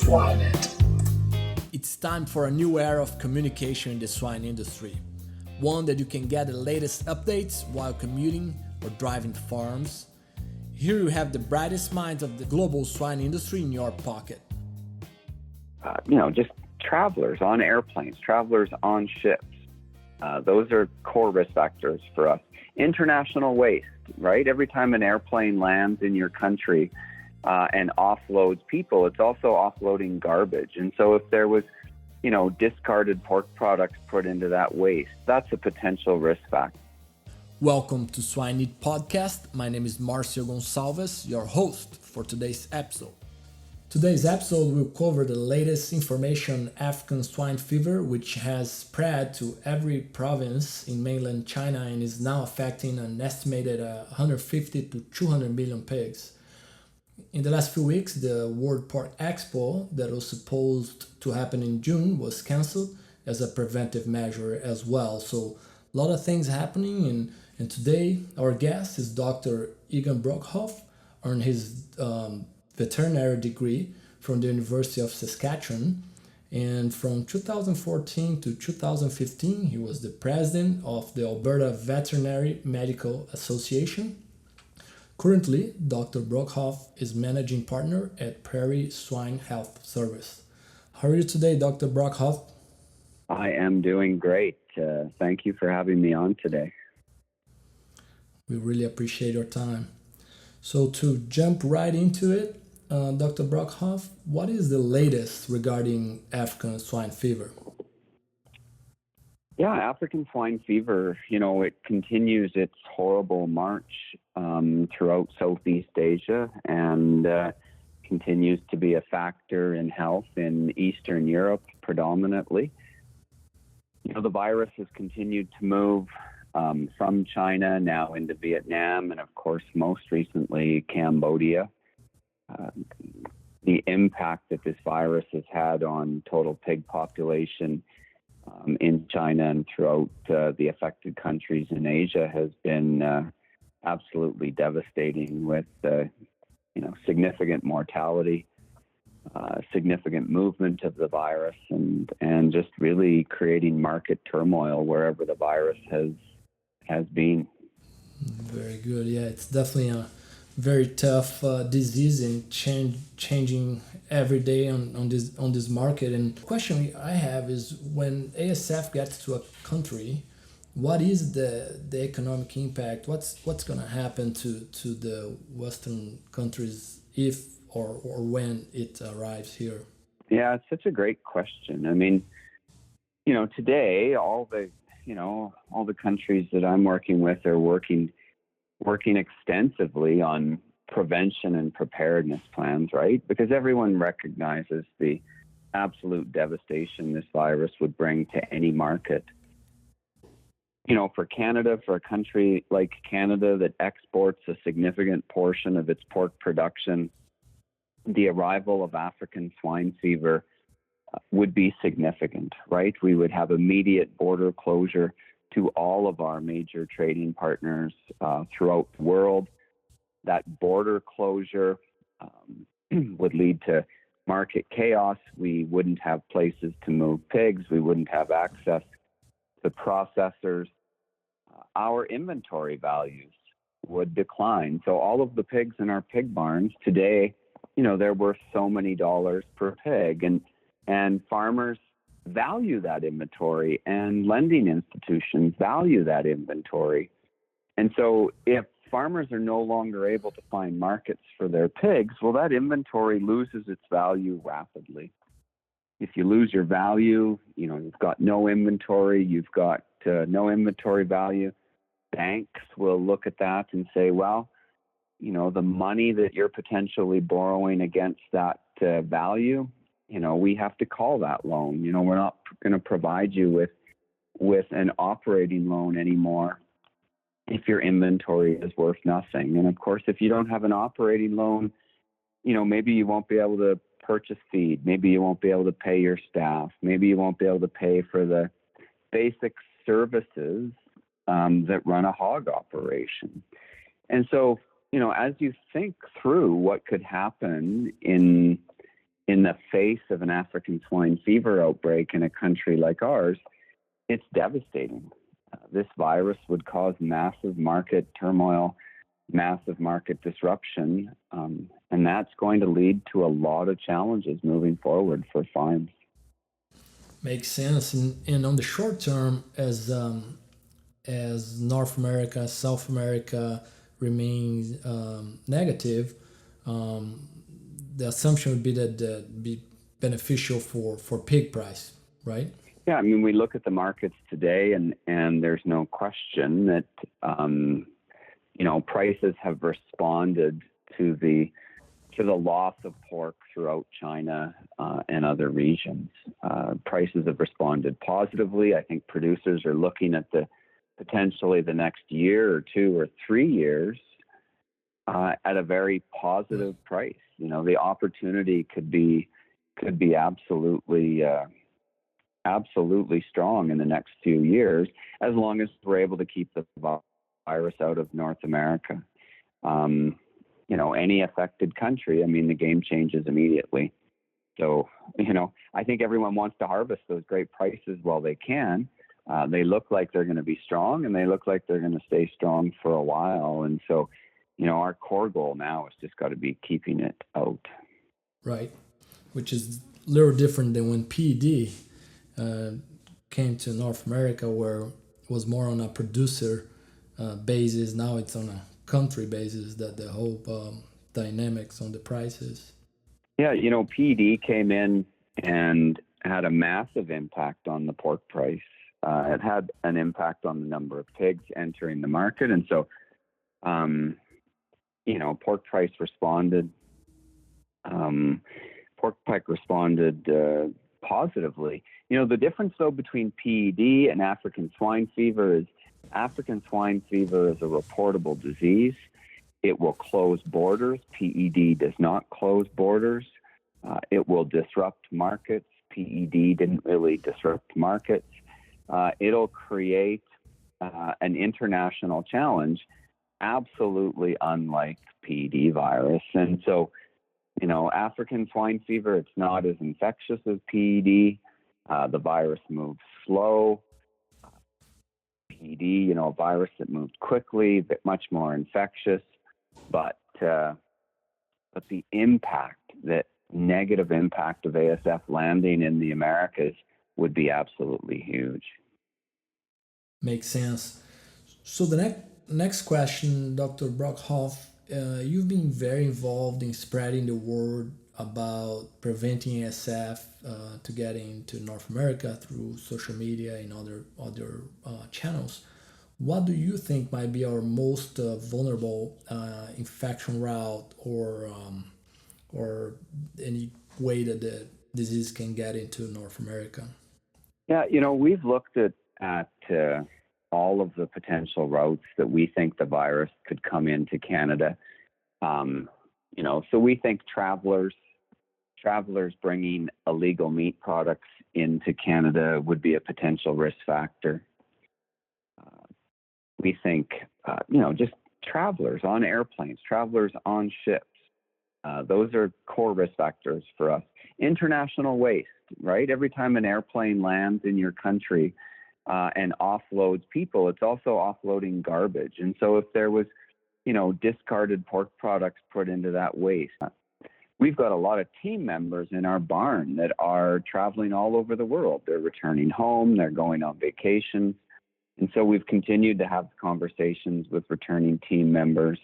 Swine-related. It's time for a new era of communication in the swine industry. One that you can get the latest updates while commuting or driving to farms. Here you have the brightest minds of the global swine industry in your pocket. Just travelers on airplanes, travelers on ships. Those are core risk factors for us. International waste, right? Every time an airplane lands in your country and offloads people, it's also offloading garbage. And so if there was, discarded pork products put into that waste, that's a potential risk factor. Welcome to Swine Need Podcast. My name is Marcio Gonçalves, your host for today's episode. Today's episode will cover the latest information on African swine fever, which has spread to every province in mainland China and is now affecting an estimated 150 to 200 million pigs. In the last few weeks, the World Pork Expo that was supposed to happen in June was cancelled as a preventive measure as well. So a lot of things happening, and today our guest is Dr. Egan Brockhoff, earned his veterinary degree from the University of Saskatchewan, and from 2014 to 2015 he was the president of the Alberta Veterinary Medical Association. Currently, Dr. Brockhoff is managing partner at Prairie Swine Health Services. How are you today, Dr. Brockhoff? I am doing great. Thank you for having me on today. We really appreciate your time. So to jump right into it, Dr. Brockhoff, what is the latest regarding African swine fever? Yeah, African swine fever, it continues its horrible march throughout Southeast Asia and continues to be a factor in health in Eastern Europe predominantly. The virus has continued to move from China now into Vietnam and, of course, most recently Cambodia. The impact that this virus has had on total pig population in China and throughout the affected countries in Asia has been absolutely devastating with significant mortality, significant movement of the virus, and just really creating market turmoil wherever the virus has been. Very good. Yeah, it's definitely a very tough disease and changing every day on this market. And the question I have is, when ASF gets to a country, what is the economic impact? What's going to happen to the Western countries if or when it arrives here? Yeah, it's such a great question. I mean, today all the countries that I'm working with are working extensively on prevention and preparedness plans, right? Because everyone recognizes the absolute devastation this virus would bring to any market. For Canada, for a country like Canada that exports a significant portion of its pork production, the arrival of African swine fever would be significant, right? We would have immediate border closure to all of our major trading partners throughout the world. That border closure would lead to market chaos. We wouldn't have places to move pigs. We wouldn't have access to processors. Our inventory values would decline. So all of the pigs in our pig barns today, they're worth so many dollars per pig. And farmers value that inventory, and lending institutions value that inventory. And so if farmers are no longer able to find markets for their pigs, well, that inventory loses its value rapidly. If you lose your value, you've got no inventory, you've got no inventory value. Banks will look at that and say, well, the money that you're potentially borrowing against that value, we have to call that loan. We're not going to provide you with an operating loan anymore if your inventory is worth nothing. And of course, if you don't have an operating loan, maybe you won't be able to purchase feed. Maybe you won't be able to pay your staff. Maybe you won't be able to pay for the basic services that run a hog operation. And so, as you think through what could happen in in the face of an African swine fever outbreak in a country like ours, it's devastating. This virus would cause massive market turmoil, massive market disruption, and that's going to lead to a lot of challenges moving forward for farms. Makes sense. And on the short term, as North America, South America remains negative, the assumption would be that be beneficial for pig price, right? Yeah, I mean, we look at the markets today, and there's no question that prices have responded to the loss of pork throughout China and other regions. Prices have responded positively. I think producers are looking at potentially the next year or 2 or 3 years at a very positive price. The opportunity could be absolutely strong in the next few years, as long as we're able to keep the virus out of North America. Any affected country, I mean, the game changes immediately. So, I think everyone wants to harvest those great prices while they can. They look like they're going to be strong, and they look like they're going to stay strong for a while. And so, our core goal now has just got to be keeping it out. Right, which is a little different than when PED came to North America, where it was more on a producer basis. Now it's on a country basis, that the whole dynamics on the prices. Yeah, PED came in and had a massive impact on the pork price. It had an impact on the number of pigs entering the market. And so, pork price responded. Positively. The difference, though, between PED and African swine fever is African swine fever is a reportable disease. It will close borders. PED does not close borders. It will disrupt markets. PED didn't really disrupt markets. It'll create an international challenge, absolutely unlike PED virus. And so, African swine fever, it's not as infectious as PED. The virus moves slow. PED, a virus that moved quickly, but much more infectious. But the negative impact of ASF landing in the Americas would be absolutely huge. Makes sense. So the next question, Dr. Brockhoff, you've been very involved in spreading the word about preventing ASF to get into North America through social media and other channels. What do you think might be our most vulnerable infection route, or any way that the disease can get into North America? Yeah, we've looked at all of the potential routes that we think the virus could come into Canada. So we think travelers bringing illegal meat products into Canada would be a potential risk factor. We think, just travelers on airplanes, travelers on ships. Those are core risk factors for us. International waste, right? Every time an airplane lands in your country and offloads people, it's also offloading garbage. And so if there was, discarded pork products put into that waste, we've got a lot of team members in our barn that are traveling all over the world. They're returning home, they're going on vacations. And so we've continued to have conversations with returning team members.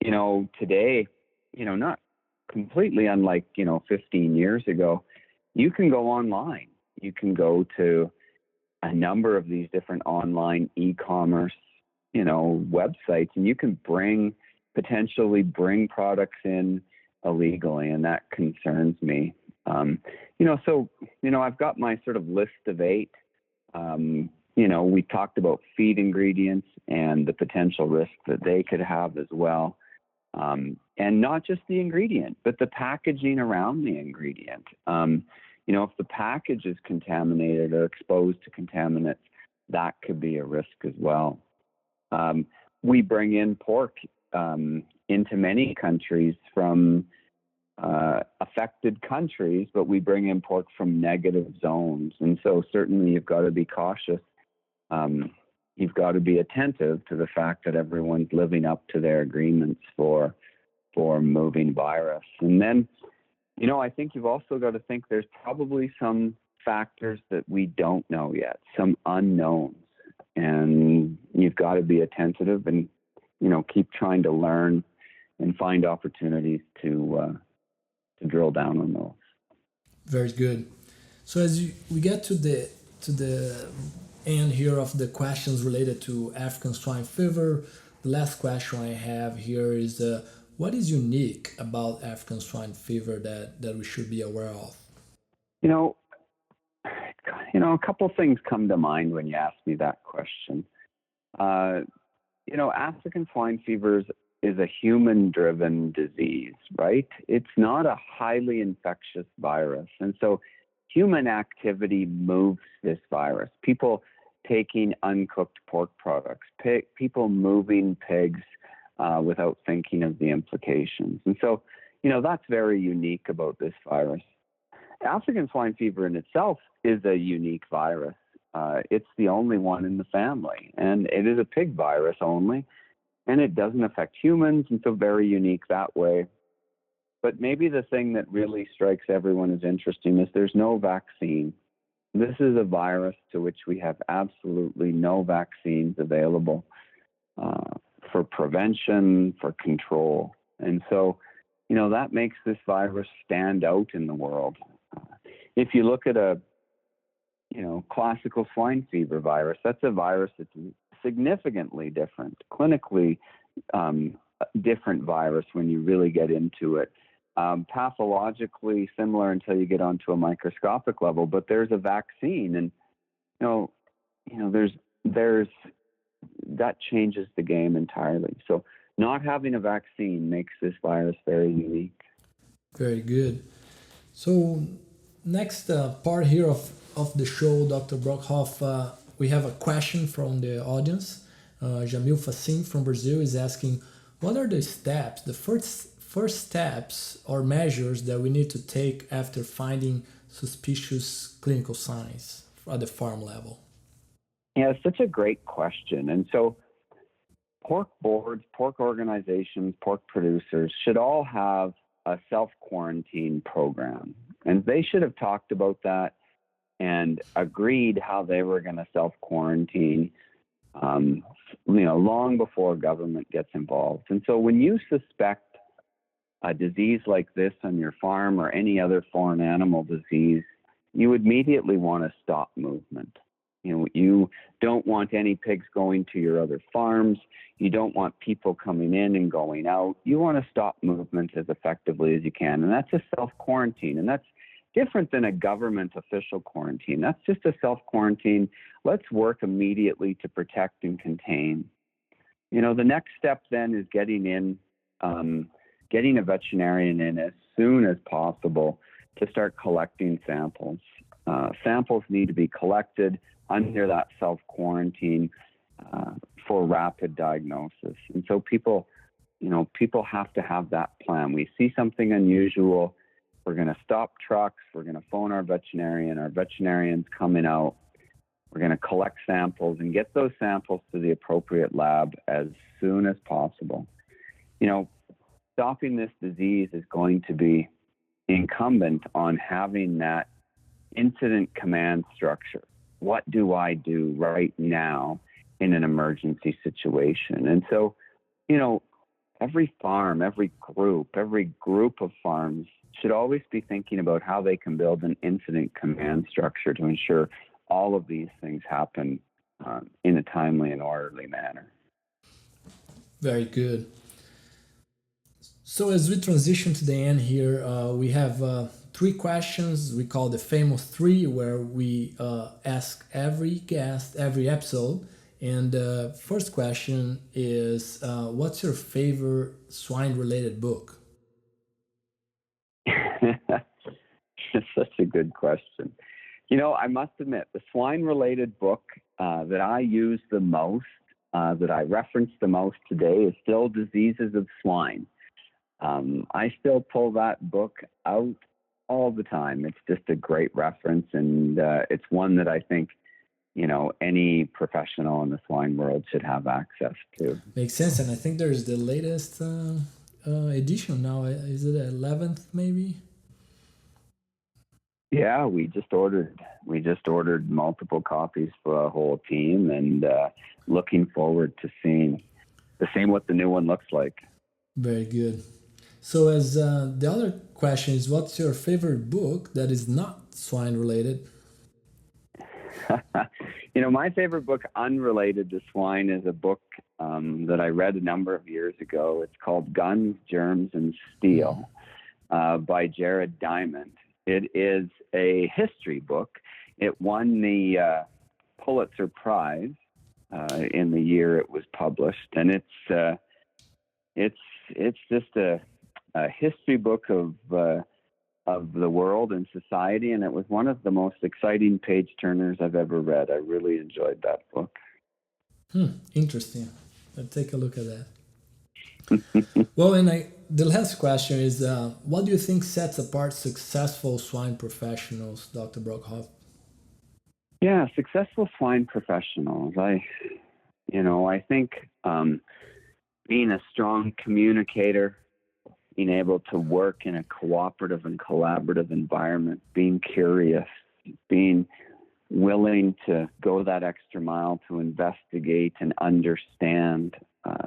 Today, not completely unlike, 15 years ago, you can go online. You can go to a number of these different online e-commerce, websites, and you can potentially bring products in illegally, and that concerns me. I've got my sort of list of 8. We talked about feed ingredients and the potential risk that they could have as well. And not just the ingredient, but the packaging around the ingredient. If the package is contaminated or exposed to contaminants, that could be a risk as well. We bring in pork into many countries from affected countries, but we bring in pork from negative zones. And so certainly you've got to be cautious. You've got to be attentive to the fact that everyone's living up to their agreements for moving virus. And then, I think you've also got to think there's probably some factors that we don't know yet, some unknowns. And you've got to be attentive and, keep trying to learn and find opportunities to drill down on those. Very good. So as we get to the end here of the questions related to African swine fever, the last question I have here is what is unique about African swine fever that we should be aware of? A couple things come to mind when you ask me that question. African swine fever is a human-driven disease, right? It's not a highly infectious virus. And so human activity moves this virus. People taking uncooked pork products, people moving pigs without thinking of the implications. And so, that's very unique about this virus. African swine fever in itself is a unique virus. It's the only one in the family, and it is a pig virus only, and it doesn't affect humans, and so very unique that way. But maybe the thing that really strikes everyone as interesting is there's no vaccine. This is a virus to which we have absolutely no vaccines available for prevention, for control. And so, that makes this virus stand out in the world. If you look at a classical swine fever virus, that's a virus that's significantly different, clinically different virus when you really get into it. Pathologically similar until you get onto a microscopic level, but there's a vaccine, and there's that changes the game entirely. So not having a vaccine makes this virus very unique. Very good. So next part here of the show, Dr. Brockhoff, we have a question from the audience. Jamil Fassim from Brazil is asking, what are the steps, the first steps or measures that we need to take after finding suspicious clinical signs at the farm level? Yeah, it's such a great question. And so pork boards, pork organizations, pork producers should all have a self-quarantine program. And they should have talked about that and agreed how they were going to self-quarantine, long before government gets involved. And so when you suspect a disease like this on your farm or any other foreign animal disease, you immediately want to stop movement. You don't want any pigs going to your other farms. You don't want people coming in and going out. You want to stop movement as effectively as you can. And that's a self-quarantine. And that's different than a government official quarantine. That's just a self-quarantine. Let's work immediately to protect and contain. The next step then is getting a veterinarian in as soon as possible to start collecting samples. Samples need to be collected under that self-quarantine for rapid diagnosis. And so people have to have that plan. We see something unusual, we're going to stop trucks, we're going to phone our veterinarian's coming out, we're going to collect samples and get those samples to the appropriate lab as soon as possible. Stopping this disease is going to be incumbent on having that incident command structure. What do I do right now in an emergency situation? And so, every farm, every group of farms should always be thinking about how they can build an incident command structure to ensure all of these things happen in a timely and orderly manner. Very good. So as we transition to the end here, we have 3 questions we call the famous 3, where we ask every guest, every episode. And the first question is, what's your favorite swine-related book? It's such a good question. I must admit, the swine-related book that I use the most, that I reference the most today, is still Diseases of Swine. I still pull that book out all the time. It's just a great reference, and it's one that I think, any professional in the swine world should have access to. Makes sense, and I think there's the latest edition now. Is it 11th maybe? Yeah, we just ordered multiple copies for our whole team, and looking forward to seeing what the new one looks like. Very good. So as the other question is, what's your favorite book that is not swine related? My favorite book unrelated to swine is a book that I read a number of years ago. It's called Guns, Germs, and Steel by Jared Diamond. It is a history book. It won the Pulitzer Prize in the year it was published, and it's just a history book of the world and society, and it was one of the most exciting page turners I've ever read. I really enjoyed that book. Interesting. I'll take a look at that. Well, and the last question is, what do you think sets apart successful swine professionals, Dr. Brockhoff? Yeah, successful swine professionals. I think being a strong communicator, being able to work in a cooperative and collaborative environment, being curious, being willing to go that extra mile to investigate and understand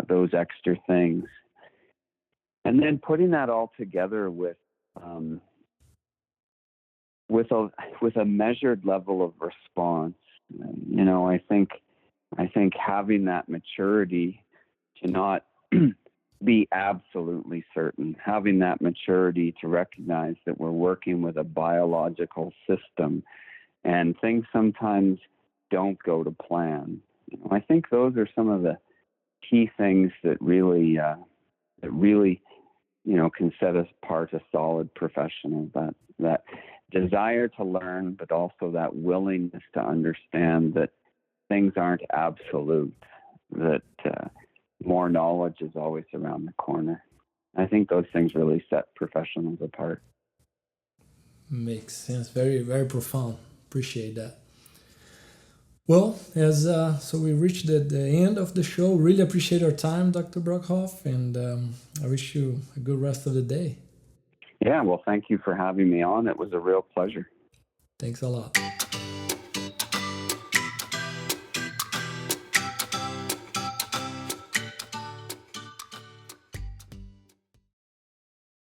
those extra things. And then putting that all together with a measured level of response. I think having that maturity to not be absolutely certain, having that maturity to recognize that we're working with a biological system and things sometimes don't go to plan. I think those are some of the key things that really can set us apart as solid professionals. That desire to learn, but also that willingness to understand that things aren't absolute, that more knowledge is always around the corner. I think those things really set professionals apart. Makes sense. Very, very profound. Appreciate that. Well, so we reached the end of the show. Really appreciate your time, Dr. Brockhoff, and I wish you a good rest of the day. Yeah, well, thank you for having me on. It was a real pleasure. Thanks a lot.